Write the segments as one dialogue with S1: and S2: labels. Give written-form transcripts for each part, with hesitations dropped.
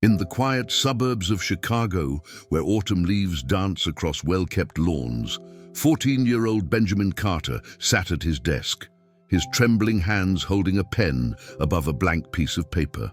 S1: In the quiet suburbs of Chicago, where autumn leaves dance across well-kept lawns, 14-year-old Benjamin Carter sat at his desk, his trembling hands holding a pen above a blank piece of paper.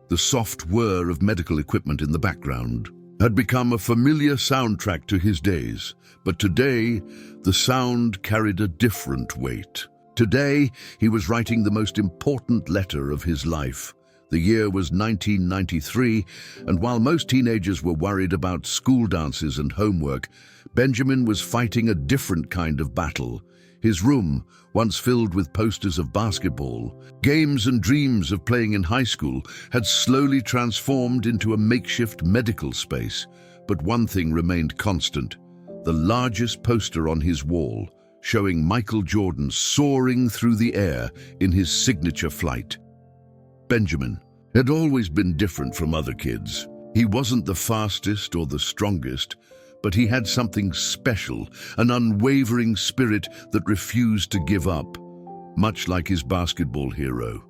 S1: The soft whir of medical equipment in the background had become a familiar soundtrack to his days, but today the sound carried a different weight. Today he was writing the most important letter of his life. The year was 1993, and while most teenagers were worried about school dances and homework, Benjamin was fighting a different kind of battle. His room, once filled with posters of basketball, games and dreams of playing in high school, had slowly transformed into a makeshift medical space. But one thing remained constant: the largest poster on his wall, showing Michael Jordan soaring through the air in his signature flight. Benjamin had always been different from other kids. He wasn't the fastest or the strongest, but he had something special, an unwavering spirit that refused to give up, much like his basketball hero.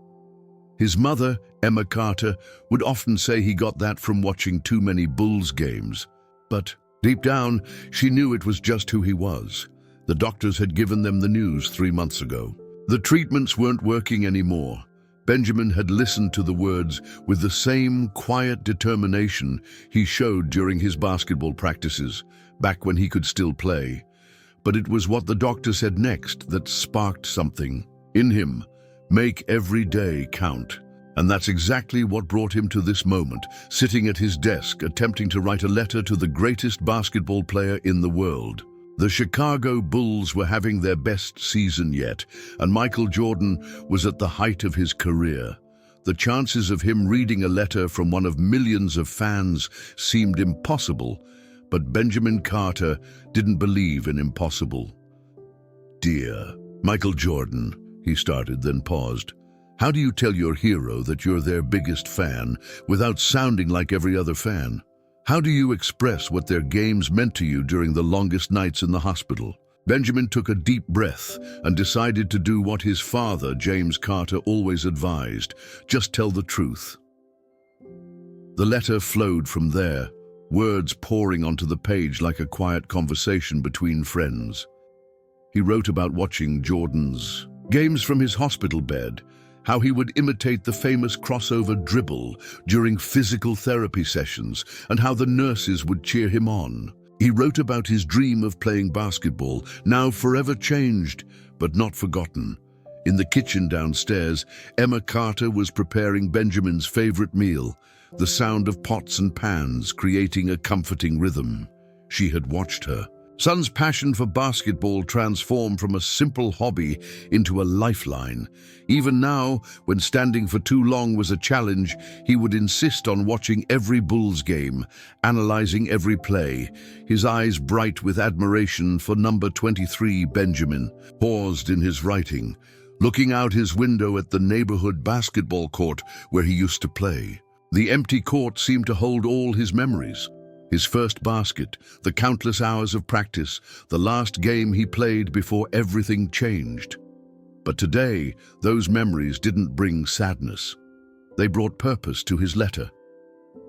S1: His mother, Emma Carter, would often say he got that from watching too many Bulls games. But deep down, she knew it was just who he was. The doctors had given them the news 3 months ago. The treatments weren't working anymore. Benjamin had listened to the words with the same quiet determination he showed during his basketball practices, back when he could still play. But it was what the doctor said next that sparked something in him: make every day count. And that's exactly what brought him to this moment, sitting at his desk, attempting to write a letter to the greatest basketball player in the world. The Chicago Bulls were having their best season yet, and Michael Jordan was at the height of his career. The chances of him reading a letter from one of millions of fans seemed impossible, but Benjamin Carter didn't believe in impossible. "Dear Michael Jordan," he started, then paused. "How do you tell your hero that you're their biggest fan without sounding like every other fan? How do you express what their games meant to you during the longest nights in the hospital?" Benjamin took a deep breath and decided to do what his father, James Carter, always advised: just tell the truth. The letter flowed from there, words pouring onto the page like a quiet conversation between friends. He wrote about watching Jordan's games from his hospital bed, how he would imitate the famous crossover dribble during physical therapy sessions, and how the nurses would cheer him on. He wrote about his dream of playing basketball, now forever changed, but not forgotten. In the kitchen downstairs, Emma Carter was preparing Benjamin's favorite meal, the sound of pots and pans creating a comforting rhythm. She had watched her son's passion for basketball transformed from a simple hobby into a lifeline. Even now, when standing for too long was a challenge, he would insist on watching every Bulls game, analyzing every play, his eyes bright with admiration for number 23. Benjamin paused in his writing, looking out his window at the neighborhood basketball court where he used to play. The empty court seemed to hold all his memories. His first basket, the countless hours of practice, the last game he played before everything changed. But today, those memories didn't bring sadness. They brought purpose to his letter.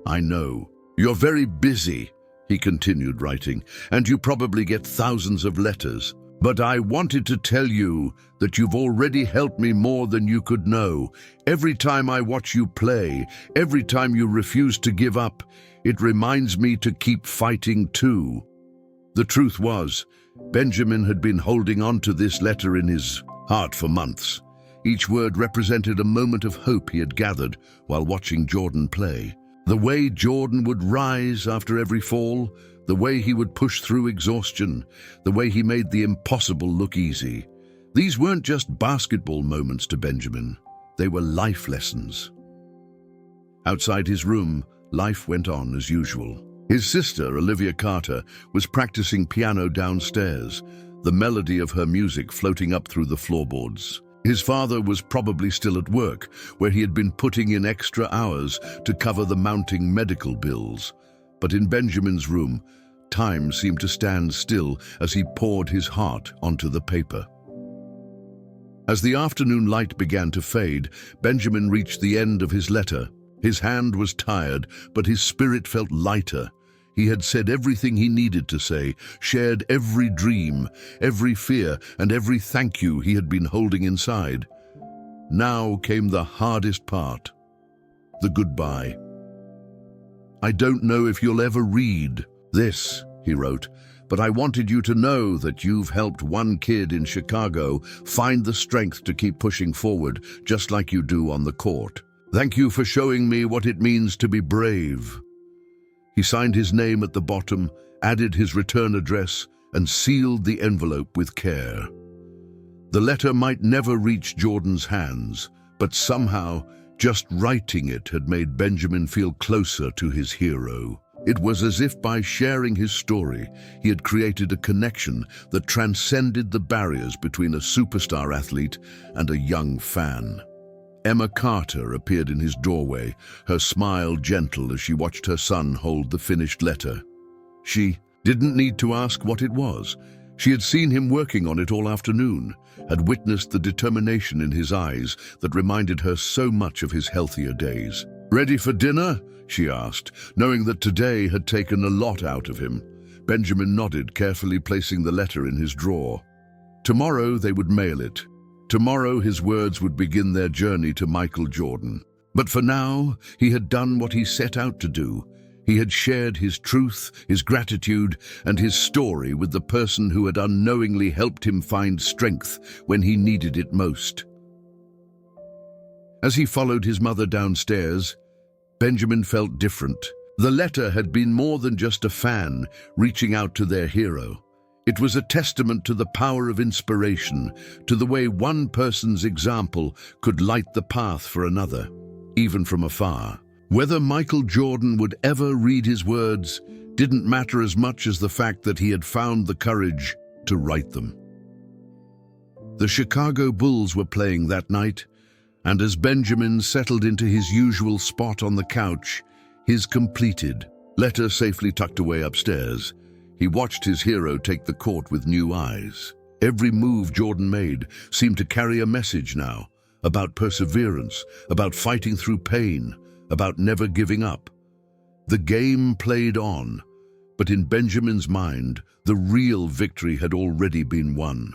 S1: "I know. You're very busy," he continued writing, "and you probably get thousands of letters. But I wanted to tell you that you've already helped me more than you could know. Every time I watch you play, every time you refuse to give up, it reminds me to keep fighting too." The truth was, Benjamin had been holding on to this letter in his heart for months. Each word represented a moment of hope he had gathered while watching Jordan play. The way Jordan would rise after every fall, the way he would push through exhaustion, the way he made the impossible look easy. These weren't just basketball moments to Benjamin. They were life lessons. Outside his room, life went on as usual. His sister, Olivia Carter, was practicing piano downstairs, the melody of her music floating up through the floorboards. His father was probably still at work, where he had been putting in extra hours to cover the mounting medical bills. But in Benjamin's room, time seemed to stand still as he poured his heart onto the paper. As the afternoon light began to fade, Benjamin reached the end of his letter. His hand was tired, but his spirit felt lighter. He had said everything he needed to say, shared every dream, every fear, and every thank you he had been holding inside. Now came the hardest part, the goodbye. "I don't know if you'll ever read this," he wrote, "but I wanted you to know that you've helped one kid in Chicago find the strength to keep pushing forward, just like you do on the court. Thank you for showing me what it means to be brave." He signed his name at the bottom, added his return address, and sealed the envelope with care. The letter might never reach Jordan's hands, but somehow, just writing it had made Benjamin feel closer to his hero. It was as if by sharing his story, he had created a connection that transcended the barriers between a superstar athlete and a young fan. Emma Carter appeared in his doorway, her smile gentle as she watched her son hold the finished letter. She didn't need to ask what it was. She had seen him working on it all afternoon, had witnessed the determination in his eyes that reminded her so much of his healthier days. "Ready for dinner?" she asked, knowing that today had taken a lot out of him. Benjamin nodded, carefully placing the letter in his drawer. Tomorrow they would mail it. Tomorrow his words would begin their journey to Michael Jordan. But for now, he had done what he set out to do. He had shared his truth, his gratitude, and his story with the person who had unknowingly helped him find strength when he needed it most. As he followed his mother downstairs, Benjamin felt different. The letter had been more than just a fan reaching out to their hero. It was a testament to the power of inspiration, to the way one person's example could light the path for another, even from afar. Whether Michael Jordan would ever read his words didn't matter as much as the fact that he had found the courage to write them. The Chicago Bulls were playing that night, and as Benjamin settled into his usual spot on the couch, his completed letter safely tucked away upstairs, he watched his hero take the court with new eyes. Every move Jordan made seemed to carry a message now, about perseverance, about fighting through pain, about never giving up. The game played on, but in Benjamin's mind, the real victory had already been won.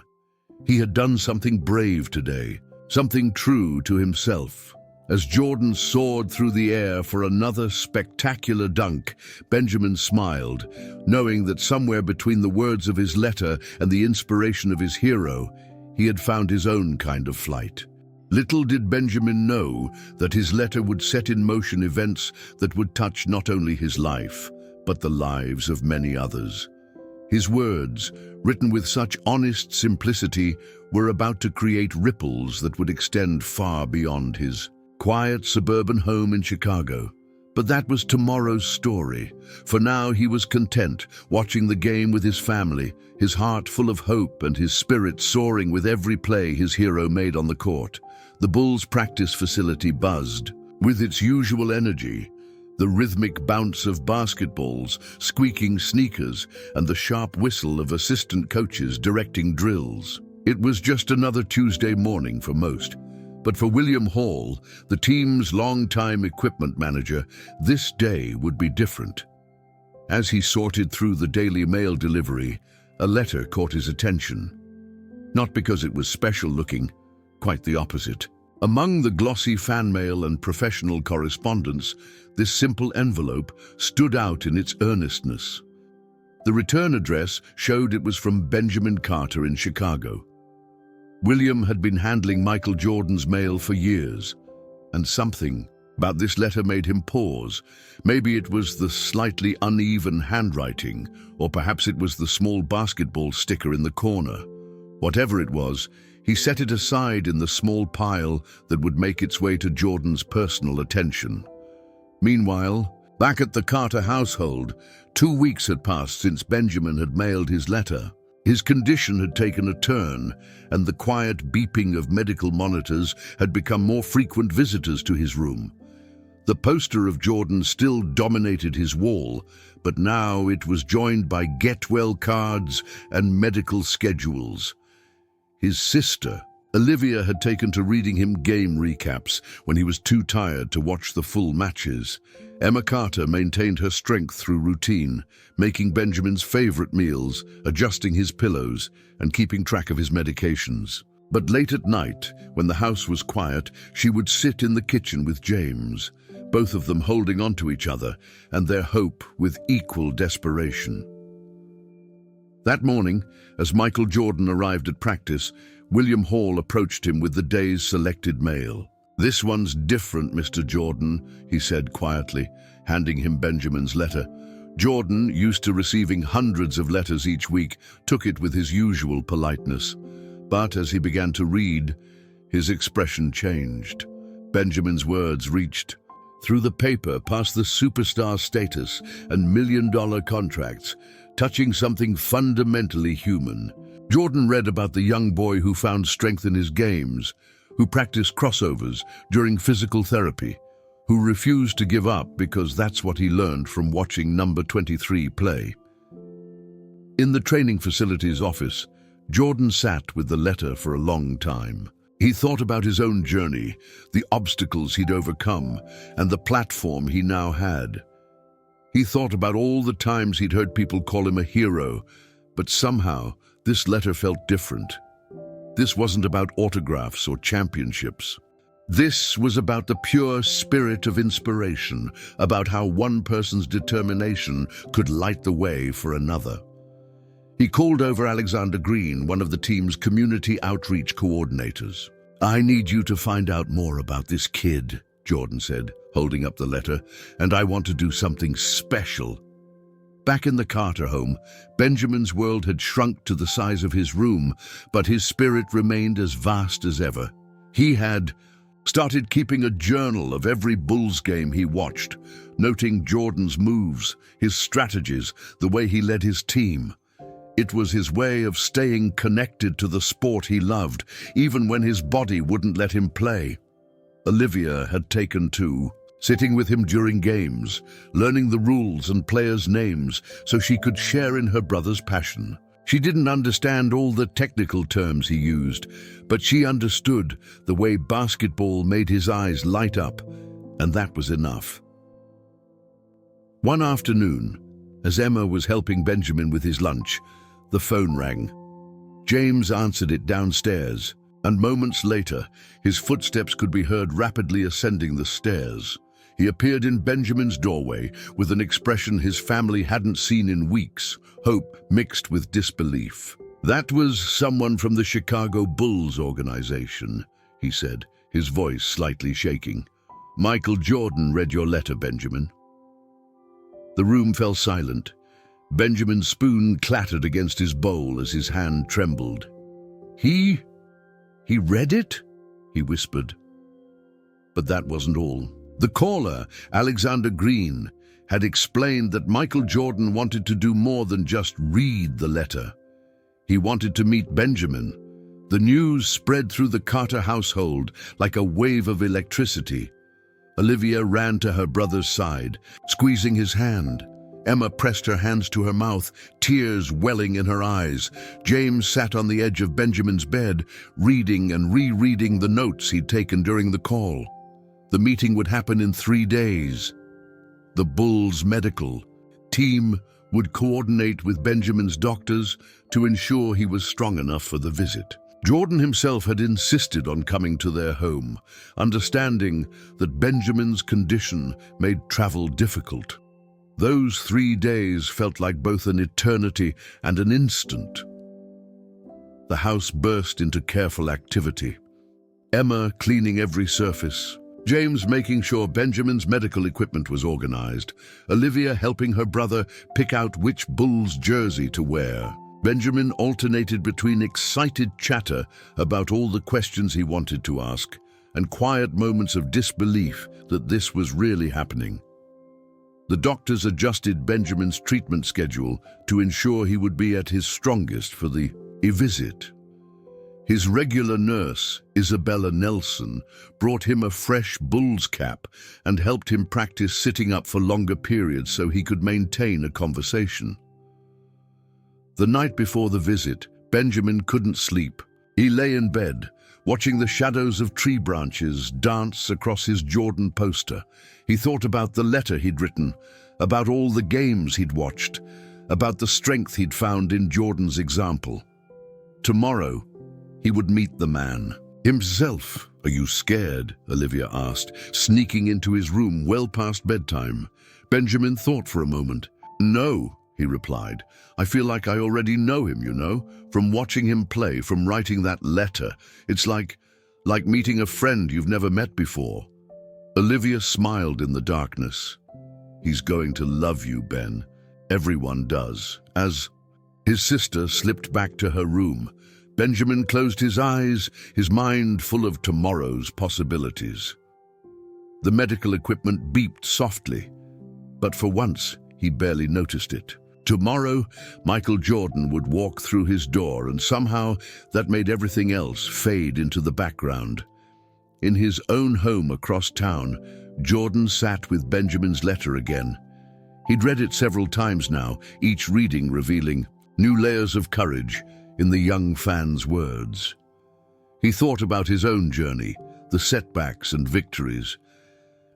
S1: He had done something brave today, something true to himself. As Jordan soared through the air for another spectacular dunk, Benjamin smiled, knowing that somewhere between the words of his letter and the inspiration of his hero, he had found his own kind of flight. Little did Benjamin know that his letter would set in motion events that would touch not only his life, but the lives of many others. His words, written with such honest simplicity, were about to create ripples that would extend far beyond his quiet suburban home in Chicago. But that was tomorrow's story. For now he was content, watching the game with his family, his heart full of hope and his spirit soaring with every play his hero made on the court. The Bulls' practice facility buzzed with its usual energy, the rhythmic bounce of basketballs, squeaking sneakers, and the sharp whistle of assistant coaches directing drills. It was just another Tuesday morning for most, but for William Hall, the team's longtime equipment manager, this day would be different. As he sorted through the Daily Mail delivery, a letter caught his attention. Not because it was special looking, quite the opposite. Among the glossy fan mail and professional correspondence, this simple envelope stood out in its earnestness. The return address showed it was from Benjamin Carter in Chicago. William had been handling Michael Jordan's mail for years, and something about this letter made him pause. Maybe it was the slightly uneven handwriting, or perhaps it was the small basketball sticker in the corner. Whatever it was, he set it aside in the small pile that would make its way to Jordan's personal attention. Meanwhile, back at the Carter household, 2 weeks had passed since Benjamin had mailed his letter. His condition had taken a turn, and the quiet beeping of medical monitors had become more frequent visitors to his room. The poster of Jordan still dominated his wall, but now it was joined by get-well cards and medical schedules. His sister, Olivia had taken to reading him game recaps when he was too tired to watch the full matches. Emma Carter maintained her strength through routine, making Benjamin's favorite meals, adjusting his pillows, and keeping track of his medications. But late at night, when the house was quiet, she would sit in the kitchen with James, both of them holding onto each other and their hope with equal desperation. That morning, as Michael Jordan arrived at practice, William Hall approached him with the day's selected mail. "This one's different, Mr. Jordan," he said quietly, handing him Benjamin's letter. Jordan, used to receiving hundreds of letters each week, took it with his usual politeness. But as he began to read, his expression changed. Benjamin's words reached through the paper, past the superstar status and million-dollar contracts, touching something fundamentally human. Jordan read about the young boy who found strength in his games, who practiced crossovers during physical therapy, who refused to give up because that's what he learned from watching number 23 play. In the training facility's office, Jordan sat with the letter for a long time. He thought about his own journey, the obstacles he'd overcome, and the platform he now had. He thought about all the times he'd heard people call him a hero, but somehow this letter felt different. This wasn't about autographs or championships. This was about the pure spirit of inspiration, about how one person's determination could light the way for another. He called over Alexander Green, one of the team's community outreach coordinators. "I need you to find out more about this kid," Jordan said, holding up the letter, "and I want to do something special." Back in the Carter home, Benjamin's world had shrunk to the size of his room, but his spirit remained as vast as ever. He had started keeping a journal of every Bulls game he watched, noting Jordan's moves, his strategies, the way he led his team. It was his way of staying connected to the sport he loved, even when his body wouldn't let him play. Olivia had taken to sitting with him during games, learning the rules and players' names so she could share in her brother's passion. She didn't understand all the technical terms he used, but she understood the way basketball made his eyes light up, and that was enough. One afternoon, as Emma was helping Benjamin with his lunch, the phone rang. James answered it downstairs, and moments later, his footsteps could be heard rapidly ascending the stairs. He appeared in Benjamin's doorway with an expression his family hadn't seen in weeks, hope mixed with disbelief. "That was someone from the Chicago Bulls organization," he said, his voice slightly shaking. "Michael Jordan read your letter, Benjamin." The room fell silent. Benjamin's spoon clattered against his bowl as his hand trembled. He read it?" he whispered. But that wasn't all. The caller, Alexander Green, had explained that Michael Jordan wanted to do more than just read the letter. He wanted to meet Benjamin. The news spread through the Carter household like a wave of electricity. Olivia ran to her brother's side, squeezing his hand. Emma pressed her hands to her mouth, tears welling in her eyes. James sat on the edge of Benjamin's bed, reading and rereading the notes he'd taken during the call. The meeting would happen in 3 days. The Bulls' medical team would coordinate with Benjamin's doctors to ensure he was strong enough for the visit. Jordan himself had insisted on coming to their home, understanding that Benjamin's condition made travel difficult. Those 3 days felt like both an eternity and an instant. The house burst into careful activity. Emma cleaning every surface, James making sure Benjamin's medical equipment was organized, Olivia helping her brother pick out which Bulls jersey to wear. Benjamin alternated between excited chatter about all the questions he wanted to ask and quiet moments of disbelief that this was really happening. The doctors adjusted Benjamin's treatment schedule to ensure he would be at his strongest for the visit. His regular nurse, Isabella Nelson, brought him a fresh Bulls cap and helped him practice sitting up for longer periods so he could maintain a conversation. The night before the visit, Benjamin couldn't sleep. He lay in bed, watching the shadows of tree branches dance across his Jordan poster. He thought about the letter he'd written, about all the games he'd watched, about the strength he'd found in Jordan's example. Tomorrow, he would meet the man himself. "Are you scared?" Olivia asked, sneaking into his room well past bedtime. Benjamin thought for a moment. "No," he replied. "I feel like I already know him, you know, from watching him play, from writing that letter. It's like meeting a friend you've never met before." Olivia smiled in the darkness. "He's going to love you, Ben. Everyone does." As his sister slipped back to her room, Benjamin closed his eyes, his mind full of tomorrow's possibilities. The medical equipment beeped softly, but for once he barely noticed it. Tomorrow, Michael Jordan would walk through his door, and somehow that made everything else fade into the background. In his own home across town, Jordan sat with Benjamin's letter again. He'd read it several times now, each reading revealing new layers of courage in the young fan's words. He thought about his own journey, the setbacks and victories,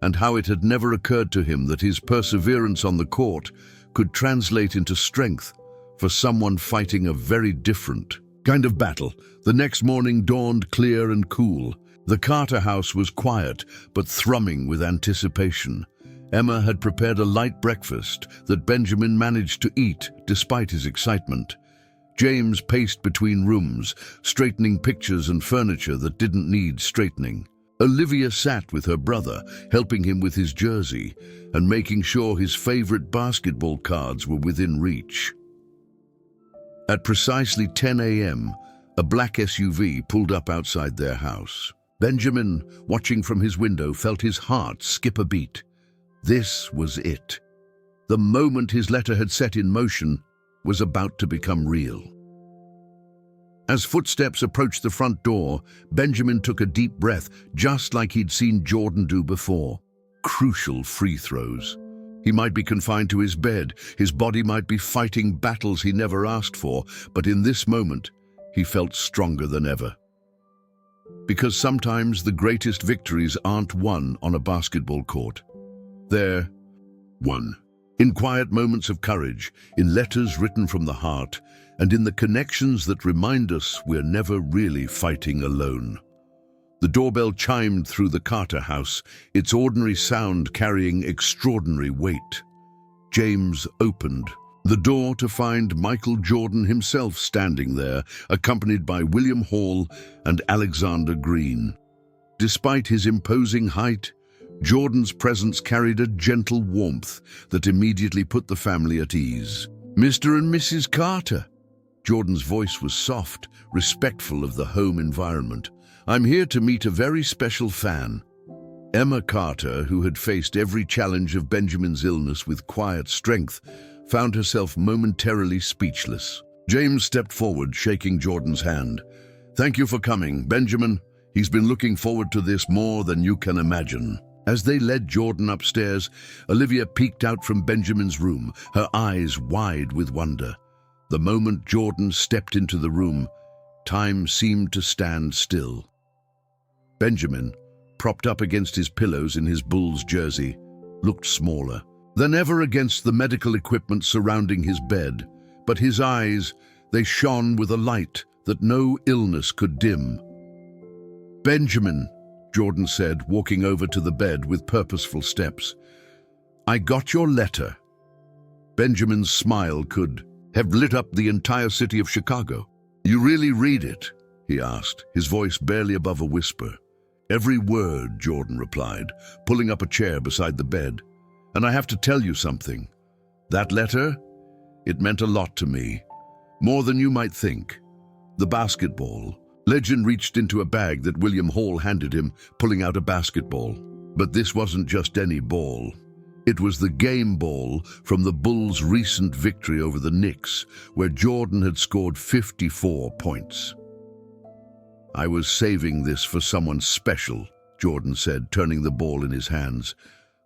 S1: and how it had never occurred to him that his perseverance on the court could translate into strength for someone fighting a very different kind of battle. The next morning dawned clear and cool. The Carter house was quiet, but thrumming with anticipation. Emma had prepared a light breakfast that Benjamin managed to eat despite his excitement. James paced between rooms, straightening pictures and furniture that didn't need straightening. Olivia sat with her brother, helping him with his jersey and making sure his favorite basketball cards were within reach. At precisely 10 a.m., a black SUV pulled up outside their house. Benjamin, watching from his window, felt his heart skip a beat. This was it. The moment his letter had set in motion was about to become real. As footsteps approached the front door, Benjamin took a deep breath, just like he'd seen Jordan do before. Crucial free throws. He might be confined to his bed, his body might be fighting battles he never asked for, but in this moment, he felt stronger than ever. Because sometimes the greatest victories aren't won on a basketball court. They're won in quiet moments of courage, in letters written from the heart, and in the connections that remind us we're never really fighting alone. The doorbell chimed through the Carter house, its ordinary sound carrying extraordinary weight. James opened the door to find Michael Jordan himself standing there, accompanied by William Hall and Alexander Green. Despite his imposing height, Jordan's presence carried a gentle warmth that immediately put the family at ease. "Mr. and Mrs. Carter." Jordan's voice was soft, respectful of the home environment. "I'm here to meet a very special fan." Emma Carter, who had faced every challenge of Benjamin's illness with quiet strength, found herself momentarily speechless. James stepped forward, shaking Jordan's hand. "Thank you for coming, Benjamin. He's been looking forward to this more than you can imagine." As they led Jordan upstairs, Olivia peeked out from Benjamin's room, her eyes wide with wonder. The moment Jordan stepped into the room, time seemed to stand still. Benjamin, propped up against his pillows in his Bulls jersey, looked smaller than ever against the medical equipment surrounding his bed, but his eyes, they shone with a light that no illness could dim. "Benjamin," Jordan said, walking over to the bed with purposeful steps, "I got your letter." Benjamin's smile could have lit up the entire city of Chicago. "You really read it?" he asked, his voice barely above a whisper. "Every word," Jordan replied, pulling up a chair beside the bed. "And I have to tell you something. That letter, it meant a lot to me. More than you might think. The basketball." Legend reached into a bag that William Hall handed him, pulling out a basketball. But this wasn't just any ball. It was the game ball from the Bulls' recent victory over the Knicks, where Jordan had scored 54 points. "I was saving this for someone special," Jordan said, turning the ball in his hands.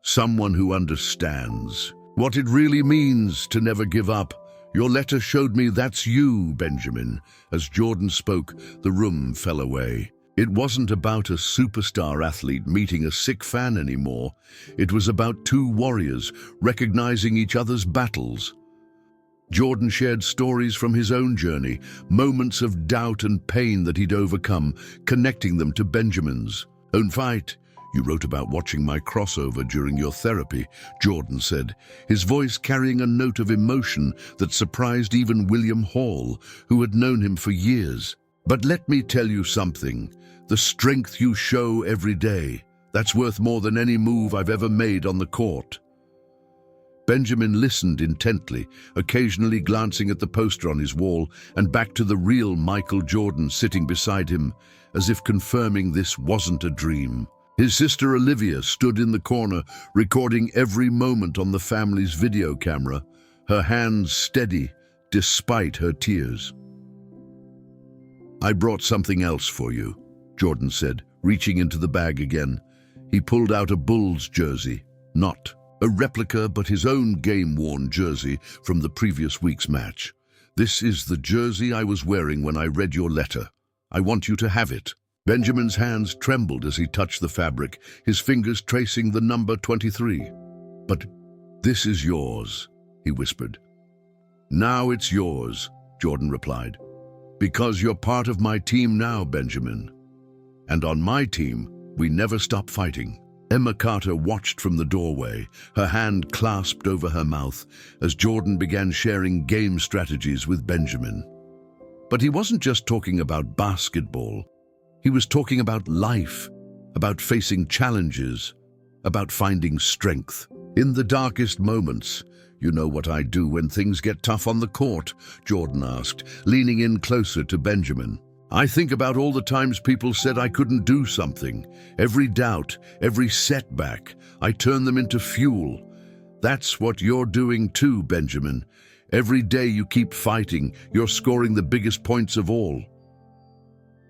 S1: "Someone who understands what it really means to never give up. Your letter showed me that's you, Benjamin." As Jordan spoke, the room fell away. It wasn't about a superstar athlete meeting a sick fan anymore. It was about two warriors recognizing each other's battles. Jordan shared stories from his own journey, moments of doubt and pain that he'd overcome, connecting them to Benjamin's own fight. "You wrote about watching my crossover during your therapy," Jordan said, his voice carrying a note of emotion that surprised even William Hall, who had known him for years. "But let me tell you something. The strength you show every day, that's worth more than any move I've ever made on the court." Benjamin listened intently, occasionally glancing at the poster on his wall and back to the real Michael Jordan sitting beside him, as if confirming this wasn't a dream. His sister Olivia stood in the corner, recording every moment on the family's video camera, her hands steady despite her tears. "I brought something else for you," Jordan said, reaching into the bag again. He pulled out a Bulls jersey, not a replica but his own game-worn jersey from the previous week's match. "This is the jersey I was wearing when I read your letter. I want you to have it." Benjamin's hands trembled as he touched the fabric, his fingers tracing the number 23. "But this is yours," he whispered. "Now it's yours," Jordan replied. "Because you're part of my team now, Benjamin. And on my team, we never stop fighting." Emma Carter watched from the doorway, her hand clasped over her mouth, as Jordan began sharing game strategies with Benjamin. But he wasn't just talking about basketball. He was talking about life, about facing challenges, about finding strength. "In the darkest moments, you know what I do when things get tough on the court?" Jordan asked, leaning in closer to Benjamin. "I think about all the times people said I couldn't do something. Every doubt, every setback, I turn them into fuel. That's what you're doing too, Benjamin. Every day you keep fighting, you're scoring the biggest points of all."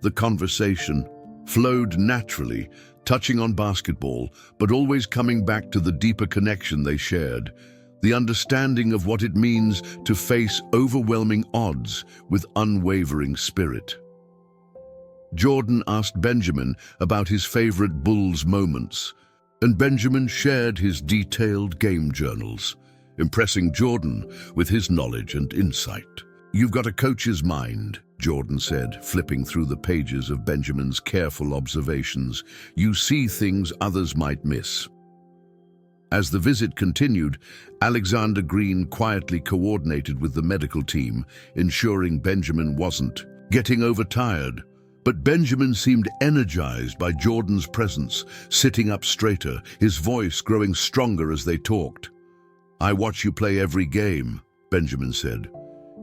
S1: The conversation flowed naturally, touching on basketball, but always coming back to the deeper connection they shared, the understanding of what it means to face overwhelming odds with unwavering spirit. Jordan asked Benjamin about his favorite Bulls moments, and Benjamin shared his detailed game journals, impressing Jordan with his knowledge and insight. "You've got a coach's mind," Jordan said, flipping through the pages of Benjamin's careful observations. "You see things others might miss." As the visit continued, Alexander Green quietly coordinated with the medical team, ensuring Benjamin wasn't getting overtired. But Benjamin seemed energized by Jordan's presence, sitting up straighter, his voice growing stronger as they talked. "I watch you play every game," Benjamin said.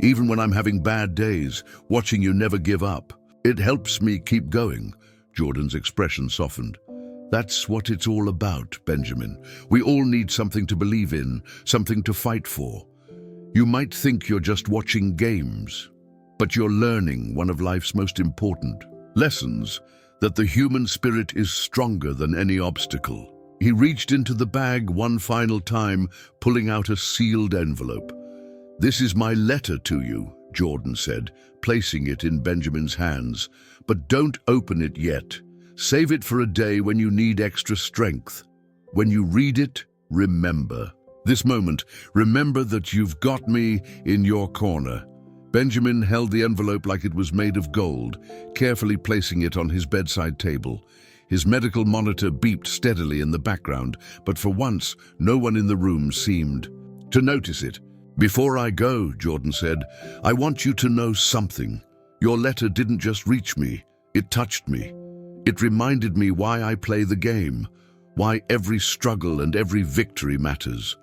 S1: "Even when I'm having bad days, watching you never give up. It helps me keep going." Jordan's expression softened. "That's what it's all about, Benjamin. We all need something to believe in, something to fight for. You might think you're just watching games, but you're learning one of life's most important lessons, that the human spirit is stronger than any obstacle." He reached into the bag one final time, pulling out a sealed envelope. "This is my letter to you," Jordan said, placing it in Benjamin's hands. "But don't open it yet. Save it for a day when you need extra strength. When you read it, remember this moment. Remember that you've got me in your corner." Benjamin held the envelope like it was made of gold, carefully placing it on his bedside table. His medical monitor beeped steadily in the background, but for once, no one in the room seemed to notice it. "Before I go," Jordan said, "I want you to know something. Your letter didn't just reach me, it touched me. It reminded me why I play the game, why every struggle and every victory matters.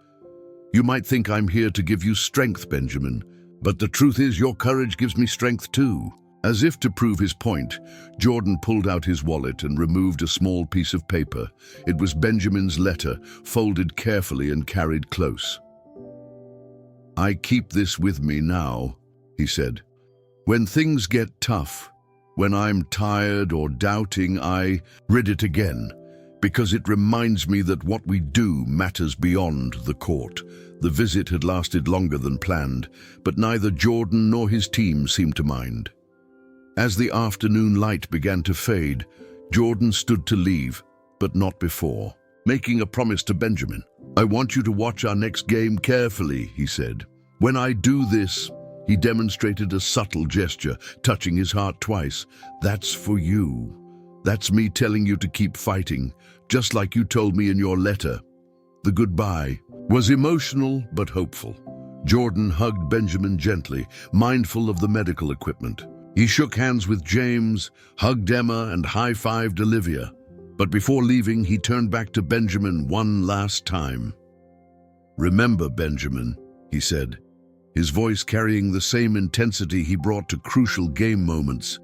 S1: You might think I'm here to give you strength, Benjamin, but the truth is your courage gives me strength too." As if to prove his point, Jordan pulled out his wallet and removed a small piece of paper. It was Benjamin's letter, folded carefully and carried close. "I keep this with me now," he said. "When things get tough, when I'm tired or doubting, I read it again, because it reminds me that what we do matters beyond the court." The visit had lasted longer than planned, but neither Jordan nor his team seemed to mind. As the afternoon light began to fade, Jordan stood to leave, but not before, making a promise to Benjamin. "I want you to watch our next game carefully," he said. "When I do this," he demonstrated a subtle gesture, touching his heart twice. "That's for you. That's me telling you to keep fighting, just like you told me in your letter." The goodbye was emotional but hopeful. Jordan hugged Benjamin gently, mindful of the medical equipment. He shook hands with James, hugged Emma, and high-fived Olivia. But before leaving, he turned back to Benjamin one last time. "Remember, Benjamin," he said, his voice carrying the same intensity he brought to crucial game moments.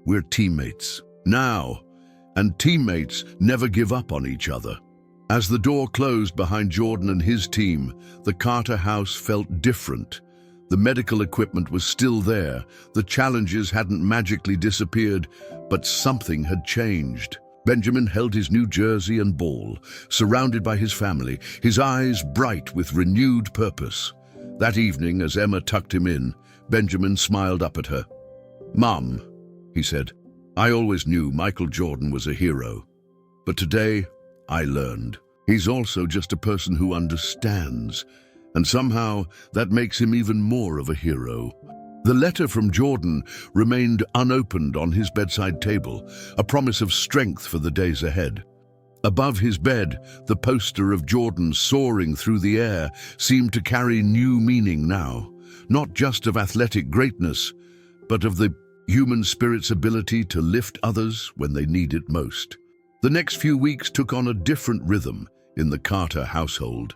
S1: "We're teammates now, and teammates never give up on each other." As the door closed behind Jordan and his team, the Carter house felt different. The medical equipment was still there, the challenges hadn't magically disappeared, but something had changed. Benjamin held his new jersey and ball, surrounded by his family, his eyes bright with renewed purpose. That evening, as Emma tucked him in, Benjamin smiled up at her. "Mom," he said, "I always knew Michael Jordan was a hero. But today, I learned. He's also just a person who understands, and somehow that makes him even more of a hero." The letter from Jordan remained unopened on his bedside table, a promise of strength for the days ahead. Above his bed, the poster of Jordan soaring through the air seemed to carry new meaning now, not just of athletic greatness, but of the human spirit's ability to lift others when they need it most. The next few weeks took on a different rhythm in the Carter household.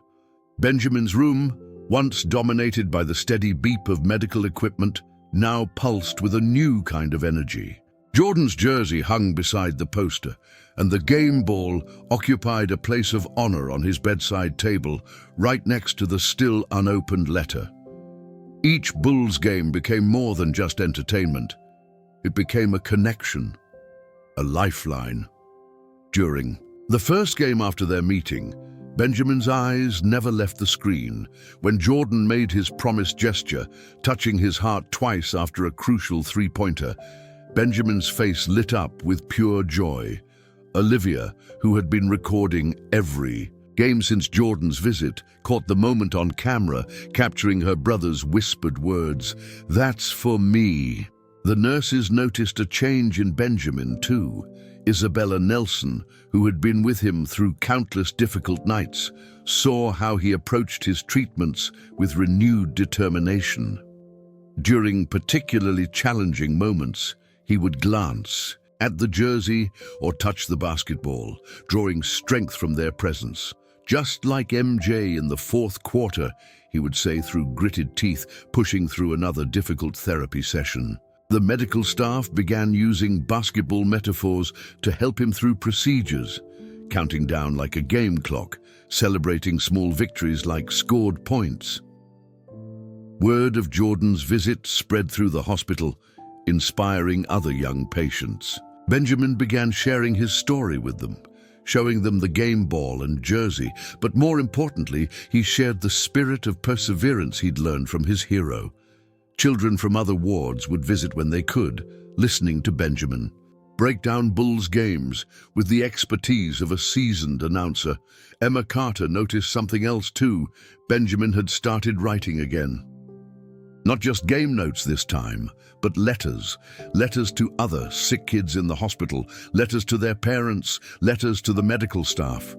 S1: Benjamin's room, once dominated by the steady beep of medical equipment, now pulsed with a new kind of energy. Jordan's jersey hung beside the poster, and the game ball occupied a place of honor on his bedside table, right next to the still unopened letter. Each Bulls game became more than just entertainment. It became a connection, a lifeline. During the first game after their meeting, Benjamin's eyes never left the screen. When Jordan made his promised gesture, touching his heart twice after a crucial three-pointer, Benjamin's face lit up with pure joy. Olivia, who had been recording every game since Jordan's visit, caught the moment on camera, capturing her brother's whispered words, "That's for me." The nurses noticed a change in Benjamin, too. Isabella Nelson, who had been with him through countless difficult nights, saw how he approached his treatments with renewed determination. During particularly challenging moments, he would glance at the jersey or touch the basketball, drawing strength from their presence. "Just like MJ in the fourth quarter," he would say through gritted teeth, pushing through another difficult therapy session. The medical staff began using basketball metaphors to help him through procedures, counting down like a game clock, celebrating small victories like scored points. Word of Jordan's visit spread through the hospital, inspiring other young patients. Benjamin began sharing his story with them, showing them the game ball and jersey, but more importantly, he shared the spirit of perseverance he'd learned from his hero. Children from other wards would visit when they could, listening to Benjamin break down Bulls games with the expertise of a seasoned announcer. Emma Carter noticed something else too. Benjamin had started writing again. Not just game notes this time, but letters. Letters to other sick kids in the hospital, letters to their parents, letters to the medical staff.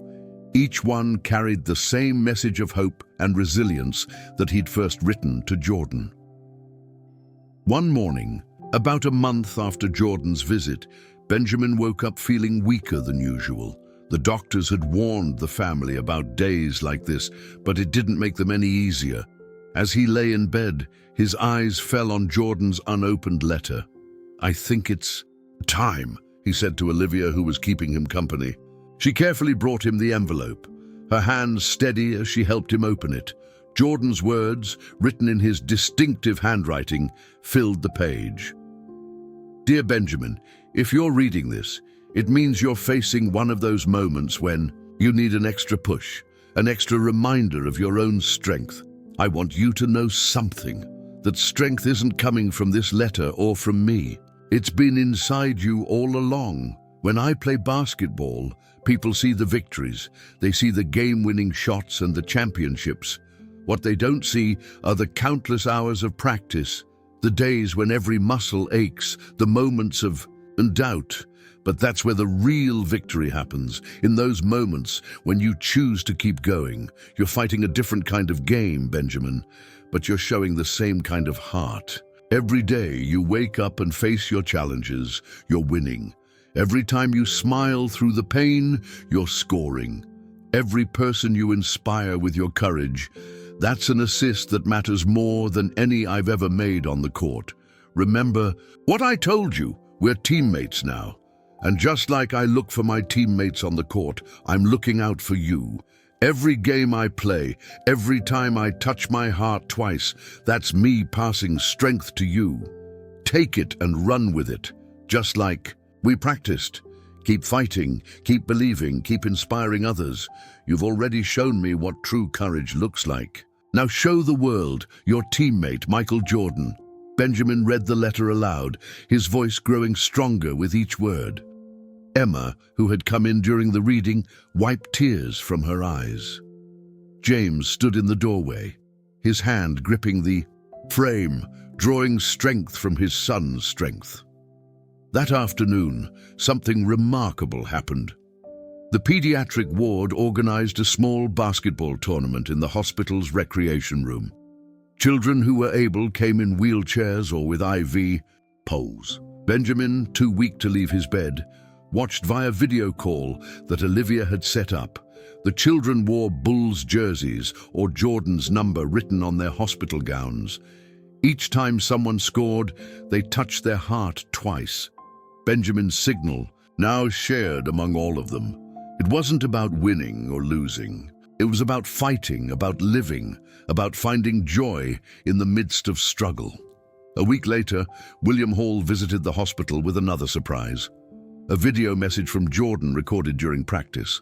S1: Each one carried the same message of hope and resilience that he'd first written to Jordan. One morning, about a month after Jordan's visit, Benjamin woke up feeling weaker than usual. The doctors had warned the family about days like this, but it didn't make them any easier. As he lay in bed, his eyes fell on Jordan's unopened letter. "I think it's time," he said to Olivia, who was keeping him company. She carefully brought him the envelope, her hands steady as she helped him open it. Jordan's words, written in his distinctive handwriting, filled the page. "Dear Benjamin, if you're reading this, it means you're facing one of those moments when you need an extra push, an extra reminder of your own strength. I want you to know something, that strength isn't coming from this letter or from me. It's been inside you all along. When I play basketball, people see the victories. They see the game-winning shots and the championships. What they don't see are the countless hours of practice, the days when every muscle aches, the moments of doubt. But that's where the real victory happens, in those moments when you choose to keep going. You're fighting a different kind of game, Benjamin, but you're showing the same kind of heart. Every day you wake up and face your challenges, you're winning. Every time you smile through the pain, you're scoring. Every person you inspire with your courage, that's an assist that matters more than any I've ever made on the court. Remember what I told you, we're teammates now. And just like I look for my teammates on the court, I'm looking out for you. Every game I play, every time I touch my heart twice, that's me passing strength to you. Take it and run with it, just like we practiced. Keep fighting, keep believing, keep inspiring others. You've already shown me what true courage looks like. Now show the world, your teammate, Michael Jordan. Benjamin read the letter aloud, his voice growing stronger with each word. Emma, who had come in during the reading, wiped tears from her eyes. James stood in the doorway, his hand gripping the frame, drawing strength from his son's strength. That afternoon, something remarkable happened. The pediatric ward organized a small basketball tournament in the hospital's recreation room. Children who were able came in wheelchairs or with IV poles. Benjamin, too weak to leave his bed, watched via video call that Olivia had set up. The children wore Bulls jerseys or Jordan's number written on their hospital gowns. Each time someone scored, they touched their heart twice. Benjamin's signal, now shared among all of them. It wasn't about winning or losing. It was about fighting, about living, about finding joy in the midst of struggle. A week later, William Hall visited the hospital with another surprise. A video message from Jordan recorded during practice.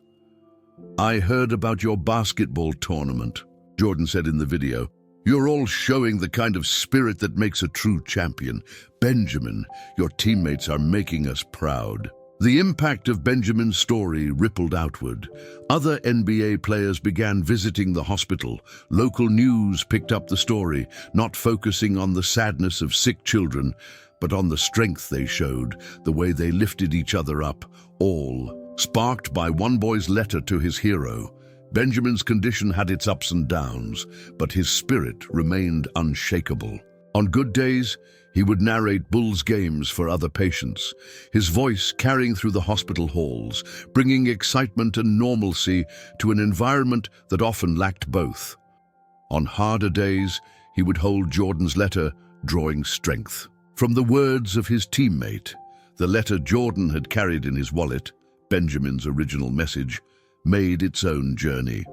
S1: "I heard about your basketball tournament," Jordan said in the video. "You're all showing the kind of spirit that makes a true champion. Benjamin, your teammates are making us proud." The impact of Benjamin's story rippled outward. Other NBA players began visiting the hospital. Local news picked up the story, not focusing on the sadness of sick children, but on the strength they showed, the way they lifted each other up, all sparked by one boy's letter to his hero. Benjamin's condition had its ups and downs, but his spirit remained unshakable. On good days, he would narrate Bulls games for other patients, his voice carrying through the hospital halls, bringing excitement and normalcy to an environment that often lacked both. On harder days, he would hold Jordan's letter, drawing strength. From the words of his teammate, the letter Jordan had carried in his wallet, Benjamin's original message, made its own journey.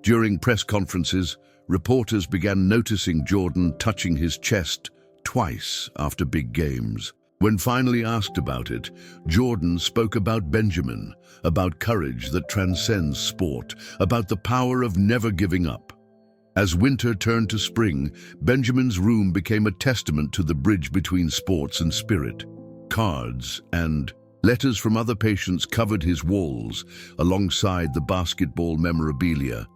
S1: During press conferences, reporters began noticing Jordan touching his chest twice after big games. When finally asked about it, Jordan spoke about Benjamin, about courage that transcends sport, about the power of never giving up. As winter turned to spring, Benjamin's room became a testament to the bridge between sports and spirit. Cards and letters from other patients covered his walls, alongside the basketball memorabilia.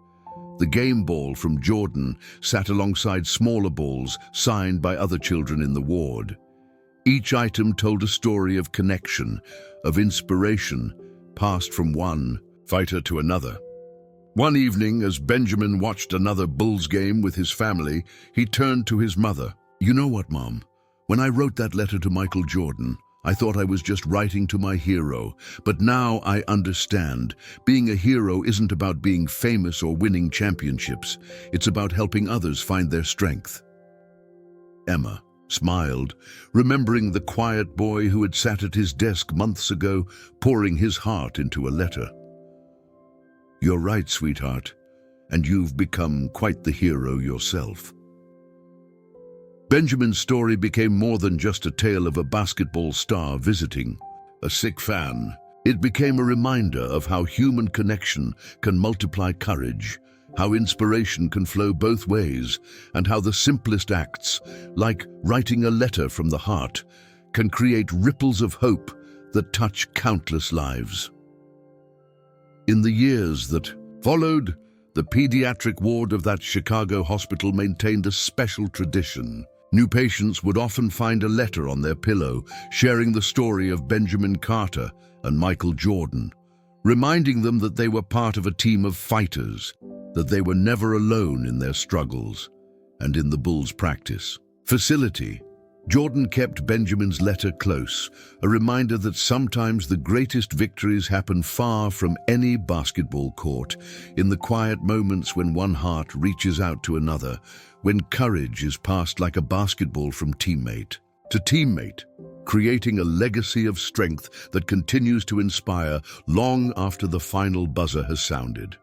S1: The game ball from Jordan sat alongside smaller balls signed by other children in the ward. Each item told a story of connection, of inspiration, passed from one fighter to another. One evening, as Benjamin watched another Bulls game with his family, he turned to his mother. "You know what, Mom? When I wrote that letter to Michael Jordan, I thought I was just writing to my hero, but now I understand. Being a hero isn't about being famous or winning championships. It's about helping others find their strength." Emma smiled, remembering the quiet boy who had sat at his desk months ago, pouring his heart into a letter. "You're right, sweetheart, and you've become quite the hero yourself." Benjamin's story became more than just a tale of a basketball star visiting a sick fan. It became a reminder of how human connection can multiply courage, how inspiration can flow both ways, and how the simplest acts, like writing a letter from the heart, can create ripples of hope that touch countless lives. In the years that followed, the pediatric ward of that Chicago hospital maintained a special tradition. New patients would often find a letter on their pillow sharing the story of Benjamin Carter and Michael Jordan, reminding them that they were part of a team of fighters, that they were never alone in their struggles. And in the Bulls' practice facility, Jordan kept Benjamin's letter close, a reminder that sometimes the greatest victories happen far from any basketball court, in the quiet moments when one heart reaches out to another, when courage is passed like a basketball from teammate to teammate, creating a legacy of strength that continues to inspire long after the final buzzer has sounded.